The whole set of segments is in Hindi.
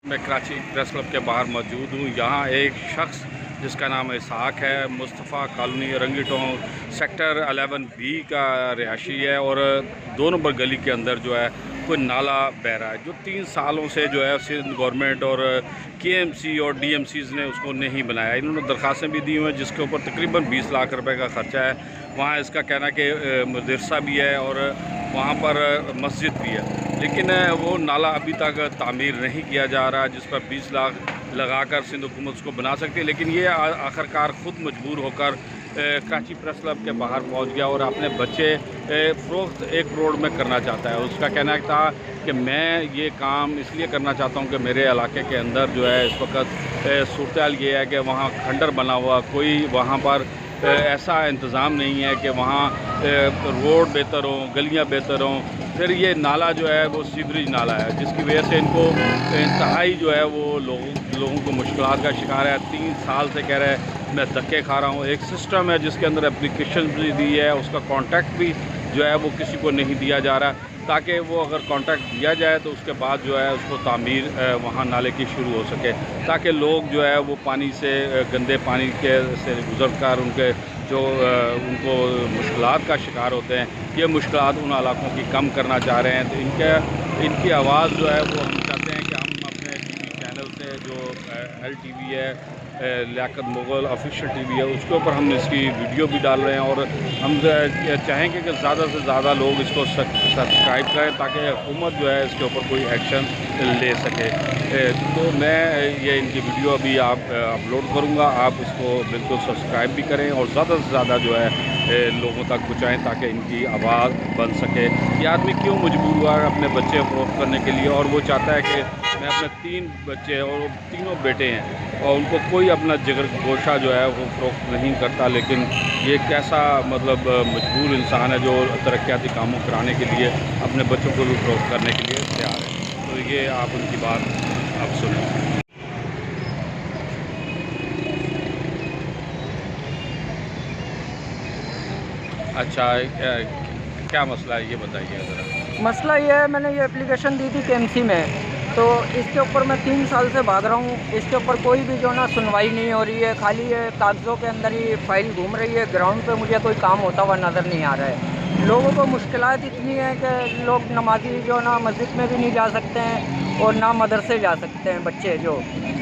मैं कराची प्रेस क्लब के बाहर मौजूद हूँ। यहाँ एक शख्स जिसका नाम इसहाक है, मुस्तफ़ा कॉलोनी रंगी टोंक सेक्टर 11B का रिहायशी है और 2 नंबर गली के अंदर जो है कोई नाला बह रहा है जो 3 सालों से जो है सिंध गवर्नमेंट और KMC और DMCs ने उसको नहीं बनाया। इन्होंने दरख्वास्तें भी दी हुई हैं जिसके ऊपर तकरीबन 20 लाख रुपए का ख़र्चा है। वहाँ इसका कहना कि मदरसा भी है और वहाँ पर मस्जिद भी है, लेकिन वो नाला अभी तक तामीर नहीं किया जा रहा, जिस पर 20 लाख लगाकर सिंध हुकूमत उसको बना सकती है। लेकिन ये आखिरकार ख़ुद मजबूर होकर कराची प्रेस क्लब के बाहर पहुंच गया और अपने बच्चे फ़रोख्त 1 करोड़ में करना चाहता है। उसका कहना था कि मैं ये काम इसलिए करना चाहता हूं कि मेरे इलाके के अंदर जो है इस वक्त सूरत हाल ये है कि वहाँ खंडर बना हुआ, कोई वहाँ पर ऐसा इंतज़ाम नहीं है कि वहाँ रोड बेहतर हों, गलियाँ बेहतर हों। फिर ये नाला जो है वो सीवरेज नाला है जिसकी वजह से इनको इंतहाई जो है वो लोगों को मुश्किलात का शिकार है। 3 साल से कह रहे हैं मैं धक्के खा रहा हूँ। एक सिस्टम है जिसके अंदर एप्लीकेशन भी दी है, उसका कॉन्टैक्ट भी जो है वो किसी को नहीं दिया जा रहा, ताकि वो अगर कॉन्ट्रैक्ट दिया जाए तो उसके बाद जो है उसको तामीर वहाँ नाले की शुरू हो सके, ताकि लोग जो है वो पानी से गंदे पानी के से गुजर कर उनके जो उनको मुश्किलात का शिकार होते हैं, ये मुश्किलात उन इलाकों की कम करना चाह रहे हैं। तो इनकी आवाज़ जो है वो हम चाहते हैं कि हम अपने TV चैनल से जो LTV है, लियाकत मुग़ल ऑफिशियल TV है, उसके ऊपर हम इसकी वीडियो भी डाल रहे हैं और हम चाहेंगे कि ज़्यादा से ज़्यादा लोग इसको सब्सक्राइब करें ताकि हुकूमत जो है इसके ऊपर कोई एक्शन ले सके। तो मैं ये इनकी वीडियो अभी अपलोड करूँगा, आप इसको बिल्कुल सब्सक्राइब भी करें और ज़्यादा से ज़्यादा जो है लोगों तक पहुँचाएँ ताकि इनकी आवाज़ बन सके। ये आदमी क्यों मजबूर हुआ है अपने बच्चे फ़रोख्त करने के लिए, और वो चाहता है कि मैं अपने 3 बच्चे और तीनों बेटे हैं और उनको कोई अपना जिगर गोशा जो है वो फ़रोख्त नहीं करता। लेकिन ये कैसा मतलब मजबूर इंसान है जो तरक्याती कामों कराने के लिए अपने बच्चों को भी फ़रोख्त करने के लिए तैयार है। तो ये आप उनकी बात आप सुनें। अच्छा, क्या मसला है ये बताइए ज़रा। मसला ये है, मैंने ये एप्लीकेशन दी थी KMC में, तो इसके ऊपर मैं 3 साल से भाग रहा हूँ। इसके ऊपर कोई भी जो ना सुनवाई नहीं हो रही है, खाली ये कागज़ों के अंदर ही फाइल घूम रही है। ग्राउंड पे मुझे कोई काम होता हुआ नज़र नहीं आ रहा है। लोगों को मुश्किलात इतनी है कि लोग नमाजी जो ना मस्जिद में भी नहीं जा सकते हैं और ना मदरसे जा सकते हैं। बच्चे जो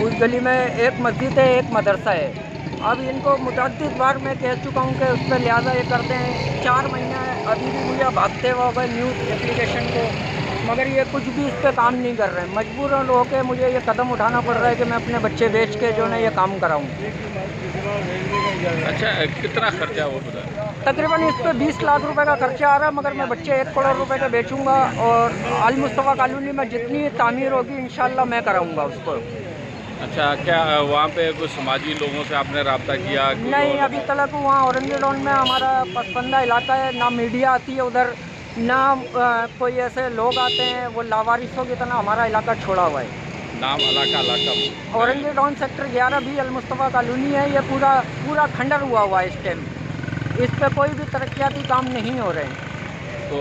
उस गली में एक मस्जिद है, एक मदरसा है। अब इनको मुतअद्दिद बार मैं कह चुका हूँ कि उस पर लिहाजा ये करते हैं। 4 महीना अभी भी मुझे भागते हुए गए न्यूज़ एप्लीकेशन को, मगर ये कुछ भी इस पर काम नहीं कर रहे हैं। मजबूर होकर मुझे ये कदम उठाना पड़ रहा है कि मैं अपने बच्चे बेच के जो है ये काम कराऊँ। अच्छा, कितना खर्चा वो बता? तकरीबन इस पर 20 लाख रुपए का खर्चा आ रहा है, मगर मैं बच्चे 1 करोड़ रुपए के बेचूंगा और अल मुस्तफ़ा कॉलोनी में जितनी तामीर होगी इंशाल्लाह मैं कराऊंगा उसको। अच्छा, क्या वहाँ पे कुछ समाजी लोगों से आपने रब्ता किया? नहीं, अभी तक वहाँ औरंगी टाउन में हमारा पसंदा इलाका है, ना मीडिया आती है उधर, ना कोई ऐसे लोग आते हैं। वो लावारिसों की तरह हमारा इलाका छोड़ा हुआ है। नाम इलाका औरंगी टाउन सेक्टर 11B अल मुस्तफ़ा कॉलोनी है। ये पूरा खंडर हुआ है इस टाइम। इस पर कोई भी तरक्याती काम नहीं हो रहे हैं। तो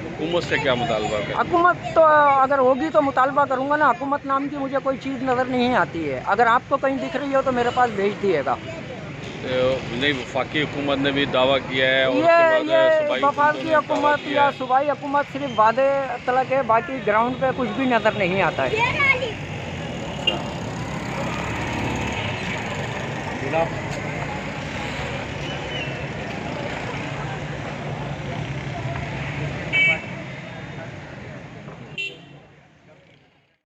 हुकूमत से क्या मुतालबा है? हुकूमत तो अगर होगी तो मुतालबा करूँगा ना। हुकूमत नाम की मुझे कोई चीज़ नज़र नहीं आती है। अगर आपको कहीं दिख रही हो तो मेरे पास भेज दिएगा। नहीं, वफाकी हुकूमत ने भी दावा किया है और ये वफाकी हुकूमत या सूबाई हुकूमत सिर्फ वादे तलक है, बाकी ग्राउंड पे कुछ भी नज़र नहीं आता है।